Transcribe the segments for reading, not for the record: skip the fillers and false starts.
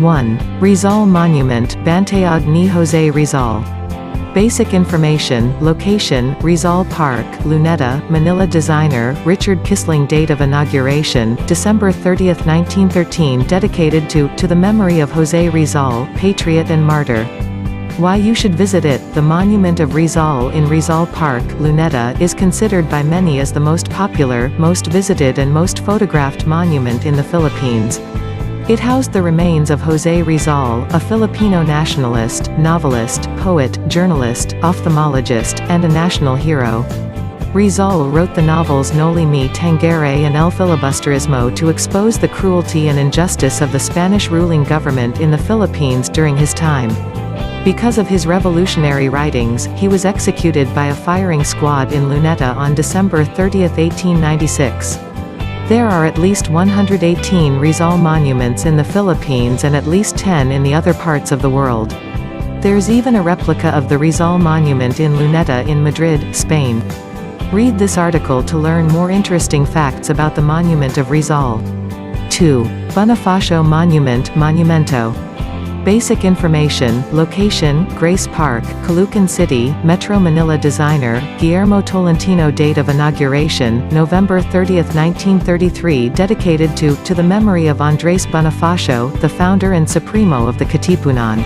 1. Rizal Monument, Bantaog ni Jose Rizal. Basic information, location, Rizal Park, Luneta, Manila. Designer, Richard Kisling. Date of inauguration, December 30, 1913. Dedicated to the memory of Jose Rizal, patriot and martyr. Why you should visit it. The Monument of Rizal in Rizal Park, Luneta, is considered by many as the most popular, most visited and most photographed monument in the Philippines. It housed the remains of Jose Rizal, a Filipino nationalist, novelist, poet, journalist, ophthalmologist, and a national hero. Rizal wrote the novels Noli Me Tangere and El Filibusterismo to expose the cruelty and injustice of the Spanish ruling government in the Philippines during his time. Because of his revolutionary writings, he was executed by a firing squad in Luneta on December 30, 1896. There are at least 118 Rizal monuments in the Philippines and at least 10 in the other parts of the world. There's even a replica of the Rizal monument in Luneta in Madrid, Spain. Read this article to learn more interesting facts about the monument of Rizal. 2. Bonifacio Monument, Monumento. Basic information, location, Grace Park, Caloocan City, Metro Manila. Designer, Guillermo Tolentino. Date of inauguration, November 30, 1933. Dedicated to the memory of Andres Bonifacio, the founder and supremo of the Katipunan.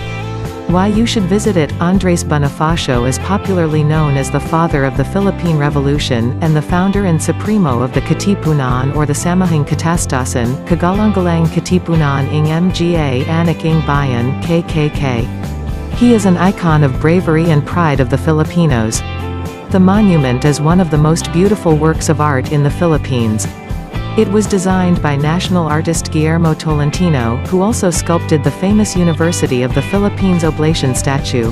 Why you should visit it. Andres Bonifacio is popularly known as the father of the Philippine Revolution, and the founder and supremo of the Katipunan or the Samahang Katastasan, Kagalangalang Katipunan ng Mga Anak ng Bayan, KKK. He is an icon of bravery and pride of the Filipinos. The monument is one of the most beautiful works of art in the Philippines. It was designed by national artist Guillermo Tolentino, who also sculpted the famous University of the Philippines Oblation statue.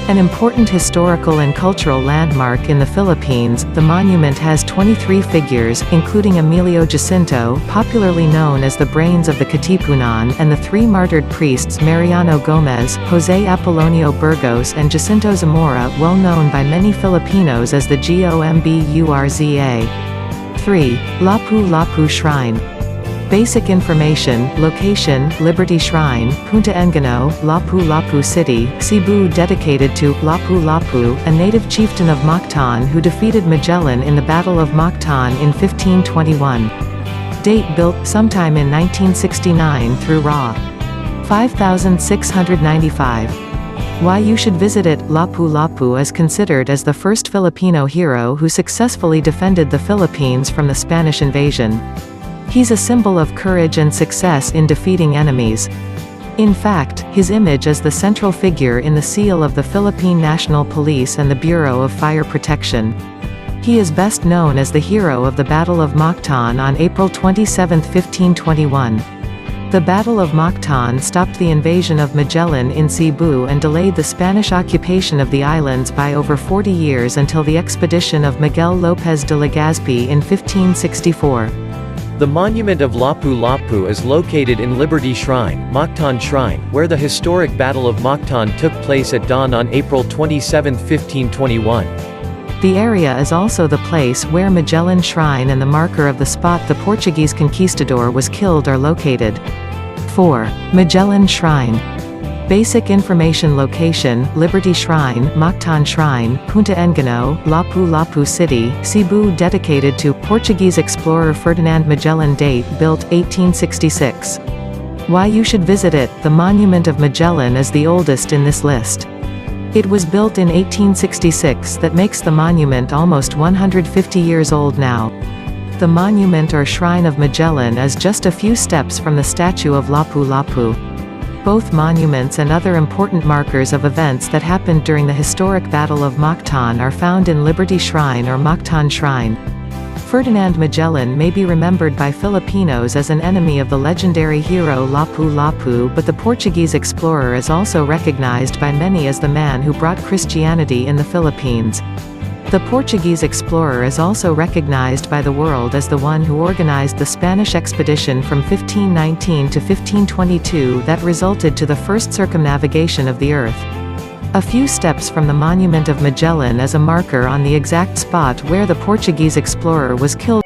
An important historical and cultural landmark in the Philippines, the monument has 23 figures, including Emilio Jacinto, popularly known as the brains of the Katipunan, and the three martyred priests Mariano Gomez, Jose Apolonio Burgos and Jacinto Zamora, well known by many Filipinos as the Gomburza. 3. Lapu-Lapu Shrine. Basic information, location, Liberty Shrine, Punta Engano, Lapu-Lapu City, Cebu. Dedicated to Lapu-Lapu, a native chieftain of Mactan who defeated Magellan in the Battle of Mactan in 1521. Date built sometime in 1969 through Ra. 5695. Why you should visit it. Lapu-Lapu is considered as the first Filipino hero who successfully defended the Philippines from the Spanish invasion. He's a symbol of courage and success in defeating enemies. In fact, his image is the central figure in the seal of the Philippine National Police and the Bureau of Fire Protection. He is best known as the hero of the Battle of Mactan on April 27, 1521. The Battle of Mactan stopped the invasion of Magellan in Cebu and delayed the Spanish occupation of the islands by over 40 years until the expedition of Miguel López de Legazpi in 1564. The monument of Lapu-Lapu is located in Liberty Shrine, Mactan Shrine, where the historic Battle of Mactan took place at dawn on April 27, 1521. The area is also the place where Magellan Shrine and the marker of the spot the Portuguese conquistador was killed are located. 4. Magellan Shrine. Basic information, location, Liberty Shrine, Mactan Shrine, Punta Engano, Lapu-Lapu City, Cebu. Dedicated to Portuguese explorer Ferdinand Magellan. Date built 1866. Why you should visit it. The Monument of Magellan is the oldest in this list. It was built in 1866, that makes the monument almost 150 years old now. The monument or Shrine of Magellan is just a few steps from the statue of Lapu-Lapu. Both monuments and other important markers of events that happened during the historic Battle of Mactan are found in Liberty Shrine or Mactan Shrine. Ferdinand Magellan may be remembered by Filipinos as an enemy of the legendary hero Lapu-Lapu, but the Portuguese explorer is also recognized by many as the man who brought Christianity in the Philippines. The Portuguese explorer is also recognized by the world as the one who organized the Spanish expedition from 1519 to 1522 that resulted to the first circumnavigation of the Earth. A few steps from the Monument of Magellan is a marker on the exact spot where the Portuguese explorer was killed.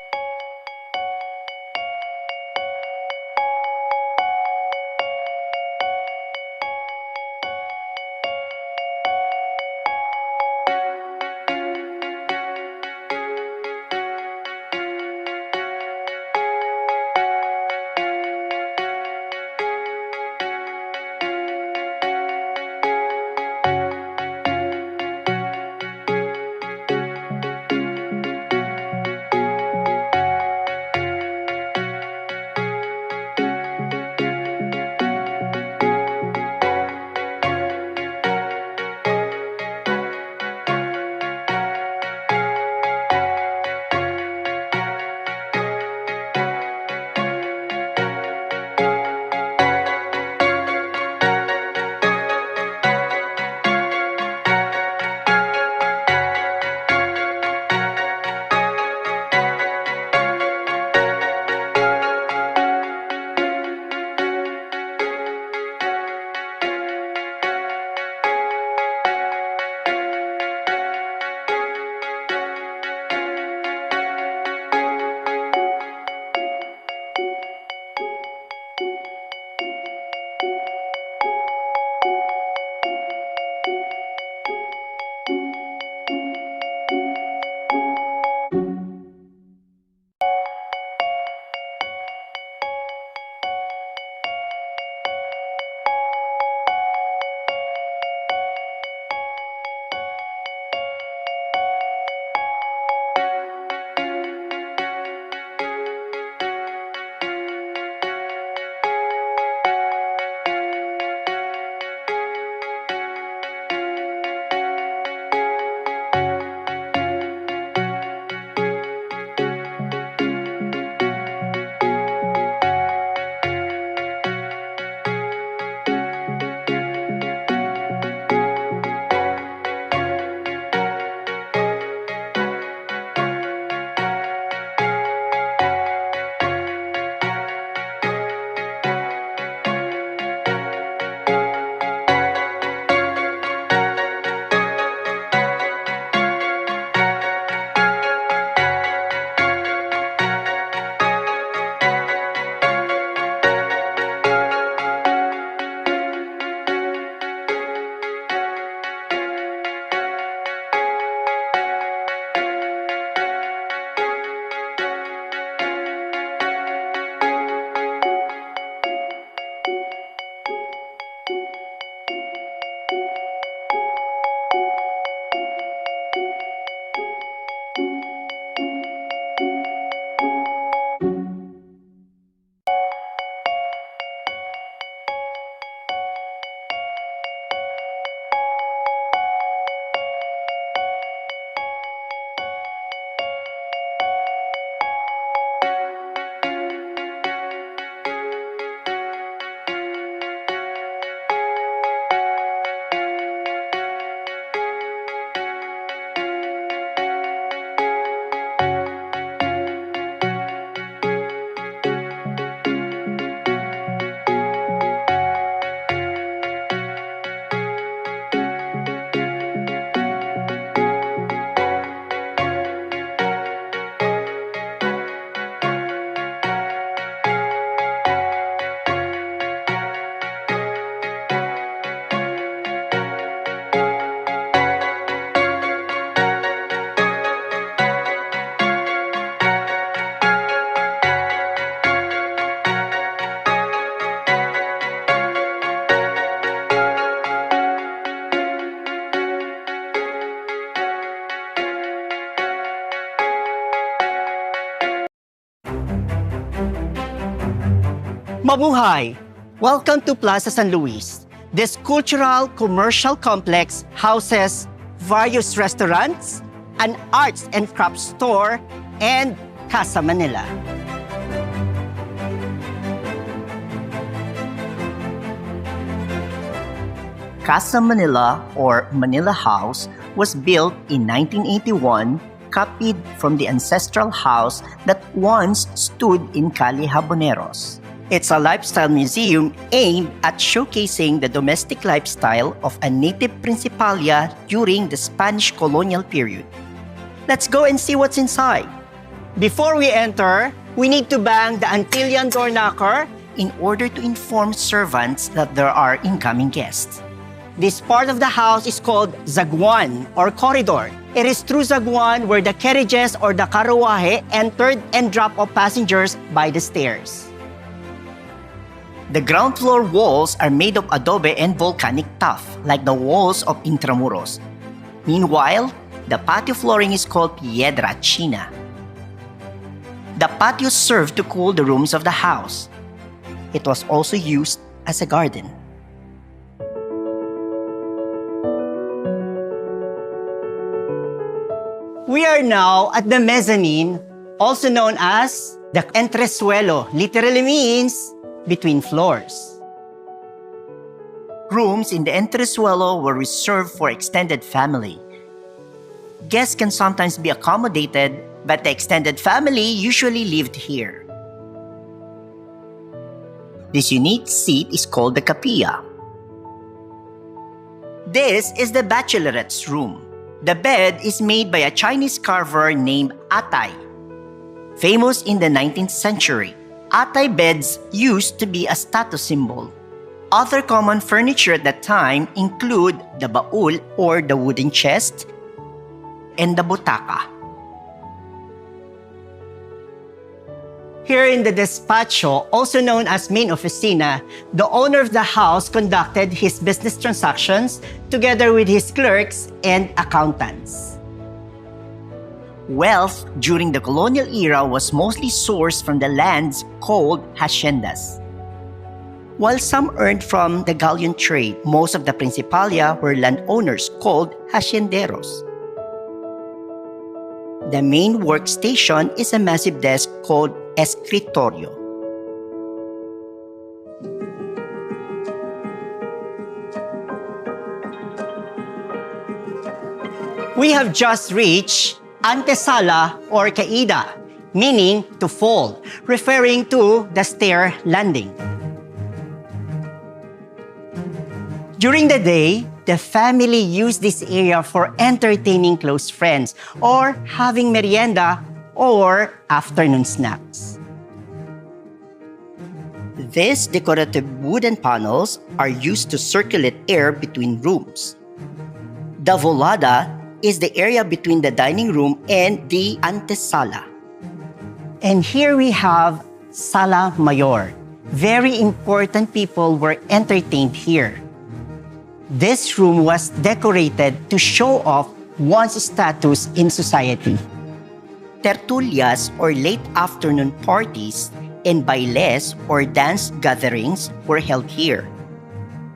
Mabuhay! Welcome to Plaza San Luis. This cultural commercial complex houses various restaurants, an arts and crafts store, and Casa Manila. Casa Manila, or Manila House, was built in 1981, copied from the ancestral house that once stood in Calle Haboneros. It's a lifestyle museum aimed at showcasing the domestic lifestyle of a native Principalia during the Spanish colonial period. Let's go and see what's inside. Before we enter, we need to bang the Antillian door knocker in order to inform servants that there are incoming guests. This part of the house is called Zaguan or corridor. It is through Zaguan where the carriages or the karuwahe entered and dropped off passengers by the stairs. The ground floor walls are made of adobe and volcanic tuff, like the walls of Intramuros. Meanwhile, the patio flooring is called Piedra China. The patio served to cool the rooms of the house. It was also used as a garden. We are now at the mezzanine, also known as the entresuelo, literally means between floors. Rooms in the entresuelo were reserved for extended family. Guests can sometimes be accommodated, but the extended family usually lived here. This unique seat is called the capilla. This is the bachelorette's room. The bed is made by a Chinese carver named Atay. Famous in the 19th century, Atay beds used to be a status symbol. Other common furniture at that time include the baul or the wooden chest and the butaca. Here in the despacho, also known as main oficina, the owner of the house conducted his business transactions together with his clerks and accountants. Wealth during the colonial era was mostly sourced from the lands called haciendas. While some earned from the galleon trade, most of the Principalia were landowners called hacienderos. The main workstation is a massive desk called escritorio. We have just reached antesala or caída, meaning to fall, referring to the stair landing. During the day, the family used this area for entertaining close friends or having merienda or afternoon snacks. These decorative wooden panels are used to circulate air between rooms. The volada is the area between the dining room and the antesala. And here we have Sala Mayor. Very important people were entertained here. This room was decorated to show off one's status in society. Tertulias or late afternoon parties and bailes or dance gatherings were held here.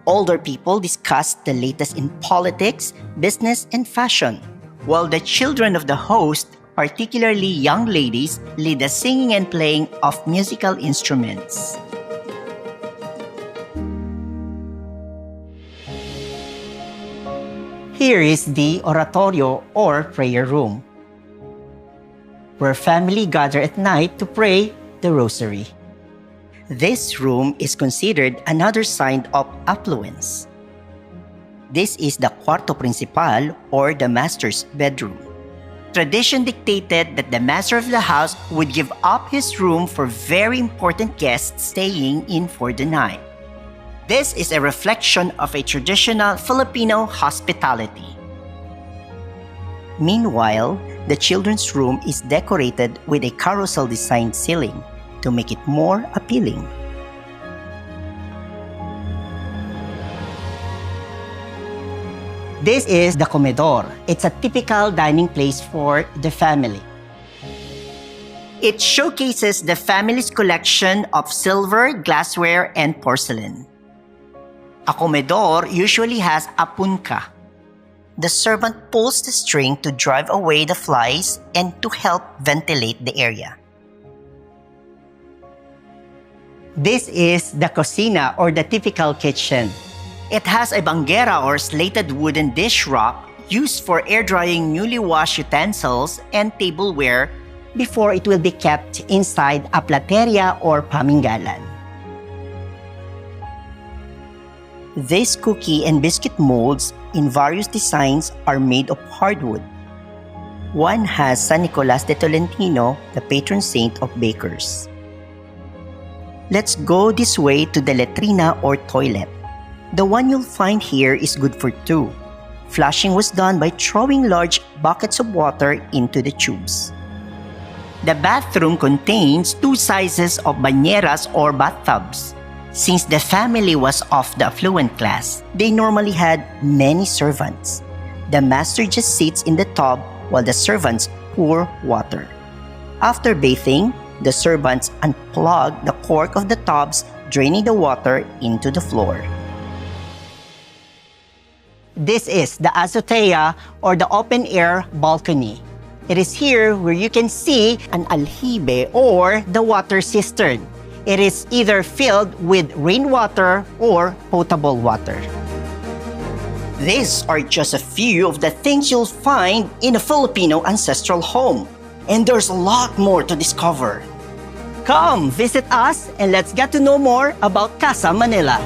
Older people discussed the latest in politics, business, and fashion, while the children of the host, particularly young ladies, lead the singing and playing of musical instruments. Here is the oratorio or prayer room, where family gather at night to pray the rosary. This room is considered another sign of affluence. This is the cuarto principal or the master's bedroom. Tradition dictated that the master of the house would give up his room for very important guests staying in for the night. This is a reflection of a traditional Filipino hospitality. Meanwhile, the children's room is decorated with a carousel-designed ceiling to make it more appealing. This is the comedor. It's a typical dining place for the family. It showcases the family's collection of silver, glassware, and porcelain. A comedor usually has a punka. The servant pulls the string to drive away the flies and to help ventilate the area. This is the cocina or the typical kitchen. It has a banguera or slated wooden dish rack used for air drying newly washed utensils and tableware Before it will be kept inside a plateria or paminggalan. These cookie and biscuit molds in various designs are made of hardwood. One has San Nicolas de Tolentino, the patron saint of bakers. Let's go this way to the latrina or toilet. The one you'll find here is good for two. Flushing was done by throwing large buckets of water into the tubes. The bathroom contains two sizes of bañeras or bathtubs. Since the family was of the affluent class, they normally had many servants. The master just sits in the tub while the servants pour water. After bathing, the servants unplug the cork of the tubs, draining the water into the floor. This is the azotea or the open-air balcony. It is here where you can see an aljibe or the water cistern. It is either filled with rainwater or potable water. These are just a few of the things you'll find in a Filipino ancestral home. And there's a lot more to discover. Come, visit us and let's get to know more about Casa Manila.